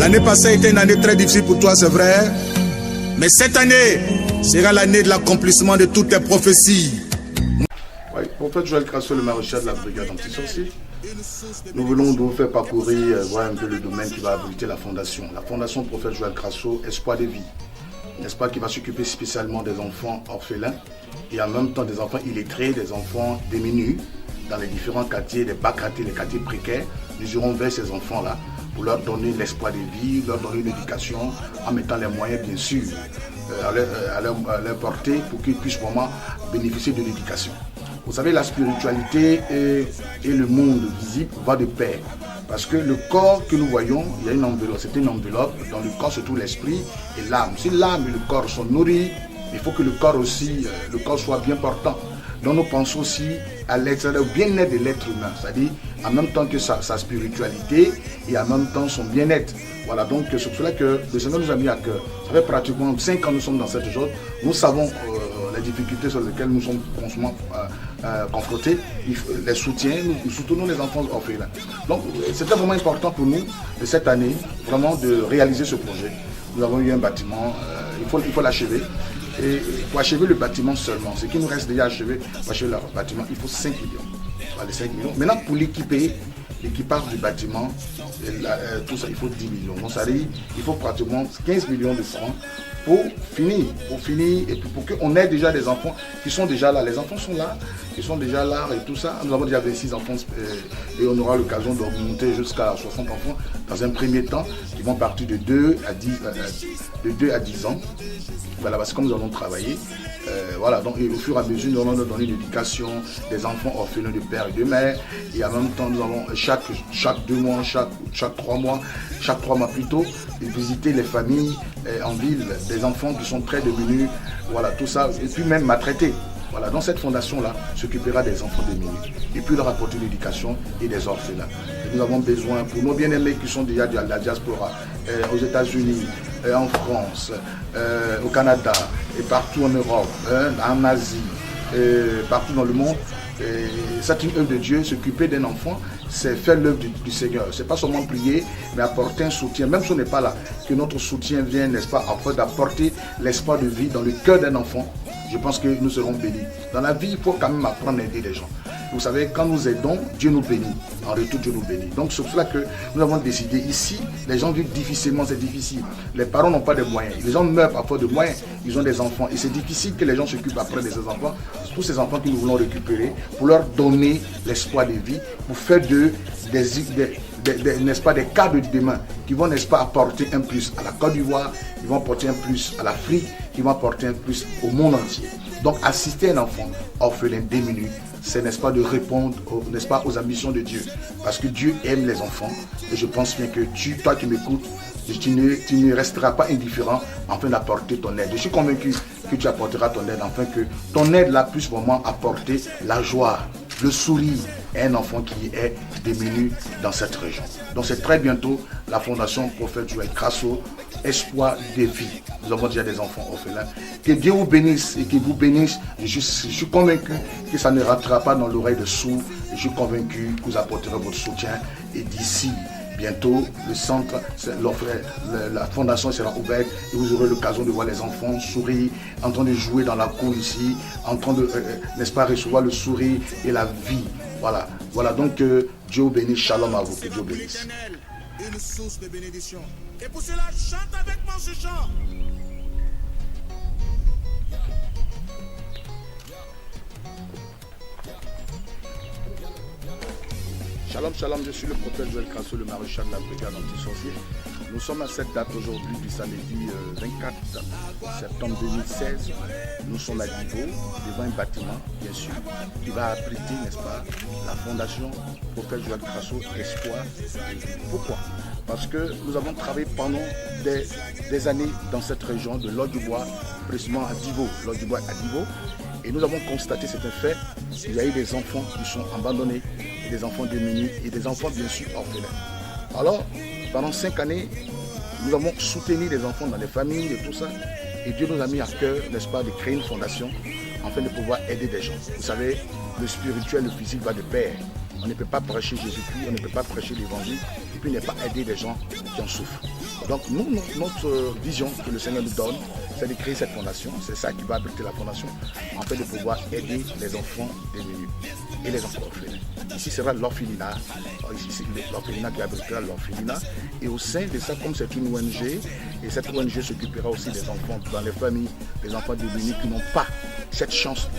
L'année passée a été une année très difficile pour toi, c'est vrai. Mais cette année sera l'année de l'accomplissement de toutes tes prophéties. Oui, prophète Joël Crasso, le maréchal de la brigade anti-sorcier. Nous voulons vous faire parcourir, voir un peu le domaine qui va abriter la fondation. La fondation prophète Joël Crasso, Espoir de vie. N'est-ce pas, qui va s'occuper spécialement des enfants orphelins et en même temps des enfants illettrés, des enfants démunis dans les différents quartiers, les bas quartiers, les quartiers précaires. Nous irons vers ces enfants-là pour leur donner l'espoir de vie, leur donner une éducation en mettant les moyens bien sûr à leur portée pour qu'ils puissent vraiment bénéficier de l'éducation. Vous savez, la spiritualité et le monde visible va de pair. Parce que le corps que nous voyons, il y a une enveloppe, c'est une enveloppe. Dans le corps se trouve l'esprit et l'âme. Si l'âme et le corps sont nourris, il faut que le corps aussi, le corps soit bien portant. Donc nous pensons aussi au bien-être de l'être humain, c'est-à-dire en même temps que sa spiritualité et en même temps son bien-être. Voilà, donc c'est pour cela que le Seigneur nous a mis à cœur. Ça fait pratiquement 5 ans que nous sommes dans cette chose. Nous savons les difficultés sur lesquelles nous sommes constamment confrontés, les soutiens, nous soutenons les enfants orphelins. Donc c'était vraiment important pour nous de cette année, vraiment de réaliser ce projet. Nous avons eu un bâtiment, il faut l'achever. Et pour achever le bâtiment seulement, ce qui nous reste déjà achevé, pour achever le bâtiment, il faut 5 millions. Voilà, les 5 millions. Maintenant, pour l'équiper, l'équipage du bâtiment, tout ça, il faut 10 millions. Donc ça dit, il faut pratiquement 15 millions de francs pour finir, et puis pour qu'on ait déjà des enfants qui sont déjà là. Les enfants sont là, ils sont déjà là et tout ça. Nous avons déjà 26 enfants et on aura l'occasion d'augmenter jusqu'à 60 enfants dans un premier temps, qui vont partir de 2 à 10 ans. Voilà, parce que comme nous allons travailler, voilà, donc au fur et à mesure, nous allons leur donner l'éducation des enfants orphelins de père et de mère. Et en même temps, nous allons chaque 2 mois, chaque 3 mois, plutôt, visiter les familles en ville, des enfants qui sont très démunis, voilà, tout ça, et puis même maltraités. Voilà, dans cette fondation-là, s'occupera des enfants démunis et puis leur apporter l'éducation et des orphelins. Et nous avons besoin, pour nos bien-aimés qui sont déjà de la diaspora, aux États-Unis, en France, au Canada et partout en Europe, en Asie, partout dans le monde, c'est une œuvre de Dieu. S'occuper d'un enfant, c'est faire l'œuvre du Seigneur. C'est pas seulement prier, mais apporter un soutien. Même si on n'est pas là, que notre soutien vienne, n'est-ce pas, afin d'apporter l'espoir de vie dans le cœur d'un enfant. Je pense que nous serons bénis. Dans la vie, il faut quand même apprendre à aider les gens. Vous savez, quand nous aidons, Dieu nous bénit. En retour, Dieu nous bénit. Donc, c'est pour cela que nous avons décidé ici, les gens vivent difficilement, c'est difficile. Les parents n'ont pas de moyens. Les gens meurent parfois de moyens. Ils ont des enfants. Et c'est difficile que les gens s'occupent après de ces enfants. Tous ces enfants que nous voulons récupérer, pour leur donner l'espoir de vie, pour faire d'eux n'est-ce pas, des cadres de demain qui vont, n'est-ce pas, apporter un plus à la Côte d'Ivoire, qui vont apporter un plus à l'Afrique, qui vont apporter un plus au monde entier. Donc assister un enfant orphelin démuni, c'est, n'est-ce pas, de répondre, n'est-ce pas, aux ambitions de Dieu. Parce que Dieu aime les enfants. Et je pense bien que toi qui m'écoutes, tu ne resteras pas indifférent afin d'apporter ton aide. Je suis convaincu que tu apporteras ton aide afin que ton aide là puisse vraiment apporter la joie, le sourire à un enfant qui est démuni dans cette région. Donc c'est très bientôt la fondation prophète Joël Crasso, Espoir de vie. Nous avons déjà des enfants orphelins. Que Dieu vous bénisse et qu'il vous bénisse. Je suis convaincu que ça ne rentrera pas dans l'oreille de sourds. Je suis convaincu que vous apporterez votre soutien. Et d'ici bientôt, le centre, la fondation sera ouverte et vous aurez l'occasion de voir les enfants sourire, en train de jouer dans la cour ici, en train de, n'est-ce pas, recevoir le sourire et la vie. Voilà, voilà, donc Dieu vous bénisse, shalom à vous, que Dieu bénisse. Une source de bénédiction. Et pour cela, chante avec moi ce chant. Shalom, shalom, je suis le prophète Joël Crasso, le maréchal de la brigade anti-sorcier. Nous sommes à cette date aujourd'hui du samedi 24 septembre 2016. Nous sommes à Divo, devant un bâtiment, bien sûr, qui va abriter, n'est-ce pas, la fondation prophète Joël Crasso, Espoir. Pourquoi? Parce que nous avons travaillé pendant des années dans cette région de l'Haut-du-Bois, précisément à Divo, l'Haut-du-Bois à Divo. Et nous avons constaté, c'est un fait, il y a eu des enfants qui sont abandonnés, et des enfants démunis, et des enfants bien sûr orphelins. Alors, pendant 5 années, nous avons soutenu les enfants dans les familles et tout ça. Et Dieu nous a mis à cœur, n'est-ce pas, de créer une fondation afin de pouvoir aider des gens. Vous savez, le spirituel, le physique va de pair. On ne peut pas prêcher Jésus-Christ, on ne peut pas prêcher l'évangile et puis ne pas aider des gens qui en souffrent. Donc nous, notre vision que le Seigneur nous donne, c'est de créer cette fondation. C'est ça qui va abriter la fondation, en fait de pouvoir aider les enfants démunis et les enfants orphelins. Ici sera l'orphelinat, ici l'orphelinat qui abritera l'orphelinat. Et au sein de ça, comme c'est une ONG, et cette ONG s'occupera aussi des enfants dans les familles, les enfants démunis qui n'ont pas cette chance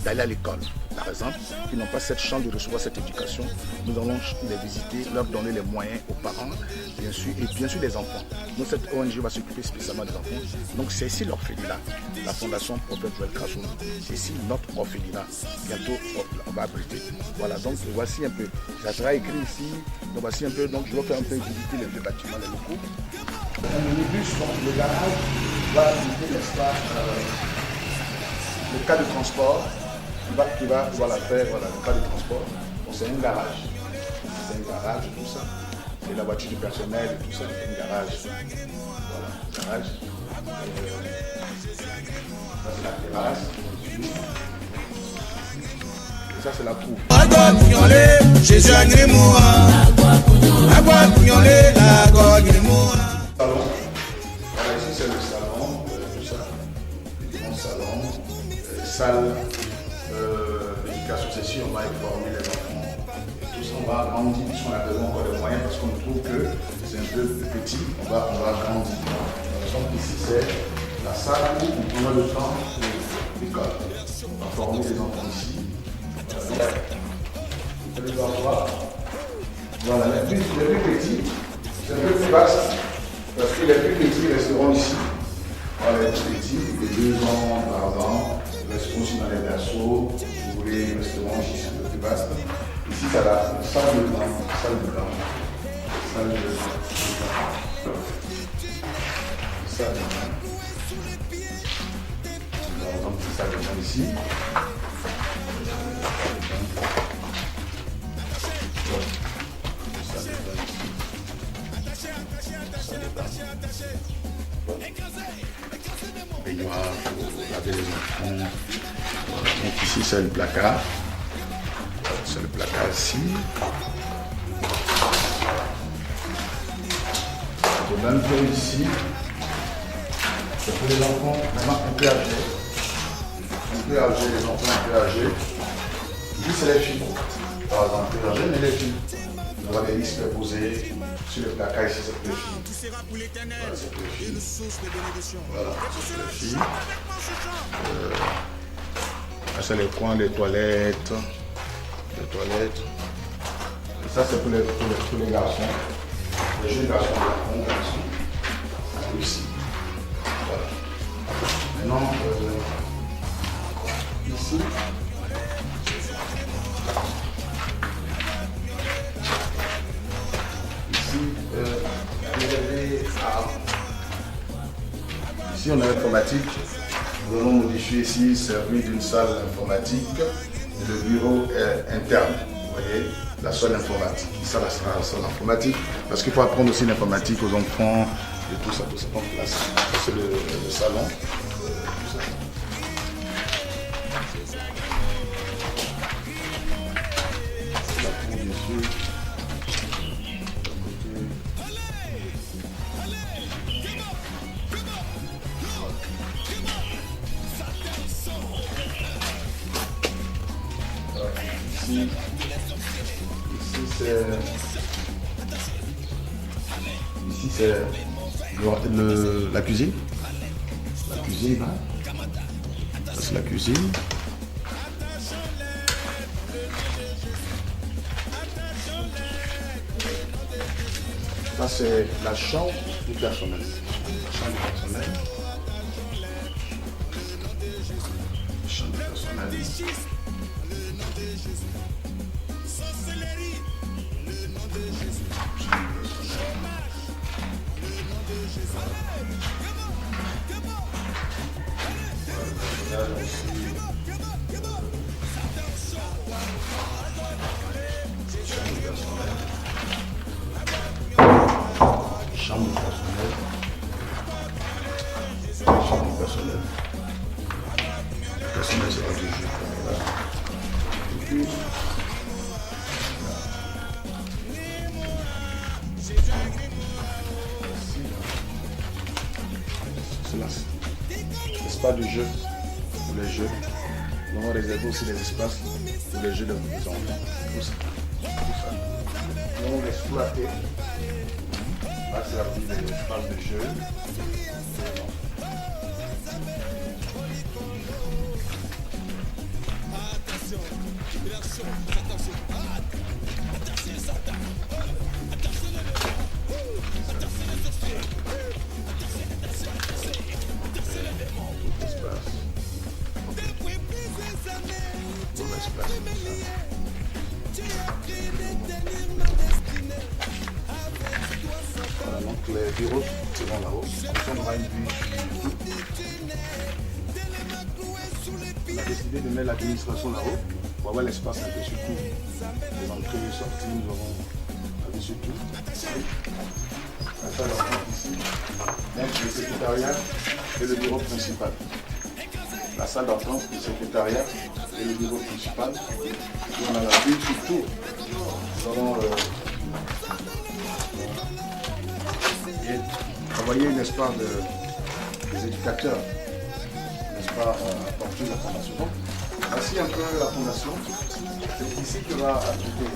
d'aller à l'école, par exemple, qui n'ont pas cette chance de recevoir cette éducation. Nous allons les visiter, leur donner les moyens aux parents, bien sûr, et bien sûr les enfants. Donc cette ONG va s'occuper spécialement des enfants. Donc c'est ici l'orphelinat, la fondation Prophète Joël Crasso. C'est ici notre orphelinat. Bientôt on va abriter. Voilà, donc voici un peu. Ça sera écrit ici. Donc voici un peu. Donc je vais faire un peu visiter les deux bâtiments, les locaux. Un minibus, donc le garage va abriter, n'est-ce pas, le cas de transport qui va voilà, faire voilà, le cas de transport. Donc c'est un garage. C'est un garage, tout ça. Et la voiture du personnel et tout ça, c'est un garage. Voilà, garage. Ça c'est la terrasse. Et ça c'est la cour. Jésus agrée-moi. Salon. Voilà, ici c'est le salon, tout ça. Le grand salon. Salle d'éducation, c'est sûr, on va informer les enfants. Et tout ça, on va agrandir, puisqu'on a besoin encore de moyens, parce qu'on trouve que c'est un peu petit, on va agrandir. Donc ici c'est la salle où on prendra le temps pour l'école. On va former les enfants ici. Vous allez voir. Voilà, les plus petits, c'est un peu plus vaste, parce que les plus petits resteront ici. Voilà, les plus petits, les 2 ans, 3 ans, resteront aussi dans les berceaux. Vous voulez, ils resteront ici, c'est un peu plus vaste. Ici, c'est la salle de bain, salle de bain. Salle de bain. Salle de bain. Par exemple, une salle de bain ici. Baignoire pour laver les enfants. Donc ici c'est le placard. C'est le placard ici. De même que ici, c'est pour les enfants maintenant un peu âgés. Un peu âgés, les enfants un peu âgés. Ici c'est les filles. Par exemple, un peu âgés, mais les filles. Il y aura des listes posées sur le placard ici, c'est pour les filles. Voilà, c'est pour les filles. Voilà, c'est pour les filles. Là, c'est les coins des toilettes. Et ça, c'est pour les garçons. Les jeunes garçons, les bons garçons. Ici. Voilà. Maintenant, ici. Ici, on a l'informatique. Nous allons modifier ici, servir d'une salle informatique. Et le bureau est interne. Vous voyez, la salle informatique. Ça, là, sera la salle informatique. Parce qu'il faut apprendre aussi l'informatique aux enfants et tout ça. Donc là, c'est le salon. La cour, bien sûr. Ici c'est la cuisine. La cuisine, là. Ça c'est la cuisine. Ça c'est la chambre du personnel. La chambre du personnel. La chambre du personnel. Chambre personnelle. Chambre personnelle. Le personnel sera toujours là. Et puis, ici, espace de jeu pour les jeux. Nous avons réservé aussi des espaces pour les jeux de nos enfants. Tout ça. Nous allons exploiter à servir des espaces de jeu. Voilà, donc les bureaux seront là-haut. On aura une vue. On a décidé de mettre l'administration là-haut pour avoir l'espace un peu sur tout. Les entrées et les sorties, nous aurons la vue sur tout. La salle d'entrée ici. Même le secrétariat et le bureau principal. La salle d'entrance, le secrétariat et le bureau principal. Et on a la vue sur tout. Nous aurons envoyer, n'est-ce pas, des éducateurs, n'est-ce pas, apporter la formation. Donc, voici un peu la fondation. C'est ici que va ajouter.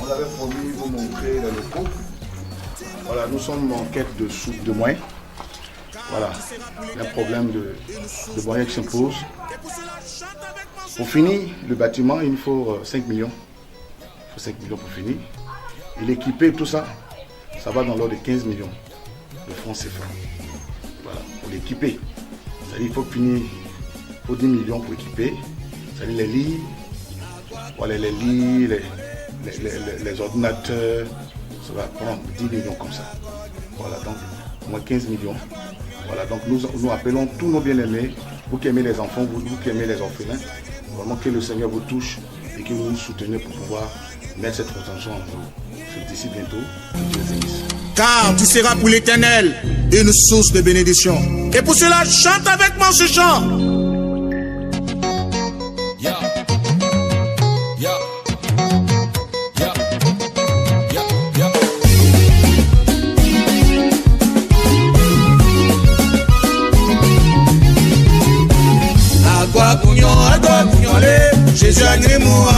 On avait promis de vous montrer les locaux. Voilà, nous sommes en quête de moyens. Voilà, il y a un problème de moyens qui s'impose. Pour finir le bâtiment, il nous faut 5 millions. Il faut 5 millions pour finir. Et l'équiper, tout ça, ça va dans l'ordre de 15 millions de francs CFA. Voilà, pour l'équiper. C'est-à-dire qu'il faut finir, il faut 10 millions pour équiper. C'est-à-dire les lits, voilà, les lits, les ordinateurs, ça va prendre 10 millions comme ça. Voilà, donc au moins 15 millions. Voilà, donc nous appelons tous nos bien-aimés, vous qui aimez les enfants, vous qui aimez les orphelins, vraiment que le Seigneur vous touche et que vous nous soutenez pour pouvoir mettre cette fondation en œuvre. D'ici bientôt, Dieu les bénisse. Car tu seras pour l'Éternel une source de bénédiction. Et pour cela, chante avec moi ce chant. Yeah. Yeah. Yeah. Yeah. Yeah. Agua pugnolé, Jésus a gré moi.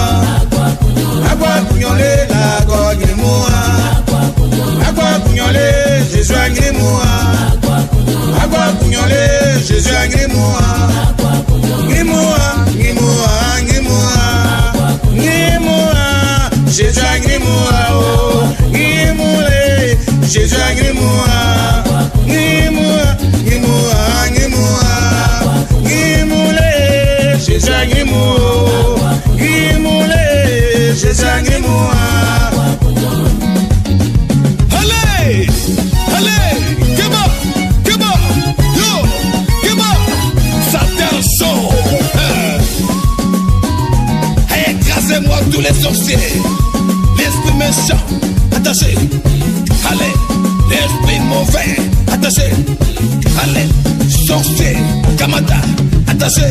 Agua pugnolé, la gorge moi. Agua pugnolé, Jésus a gré moi. Agua pugnolé, Jésus a gré moi. Gré moi, gré moi, gré moi. Gré moi, Jésus a gré moi. Oh, gré moi, Jésus a gré moi. Gré moi, gré moi, gré moi. Gré moi, Jésus a gré moi. Gré moi, Jésus a gré moi. Allez, allez, Keba, Keba, yo, Keba, Satan chaud. Écrasez-moi tous les sorciers, l'esprit méchant, attaché. Allez, l'esprit mauvais, attaché. Allez, sorcier, Kamada, attaché.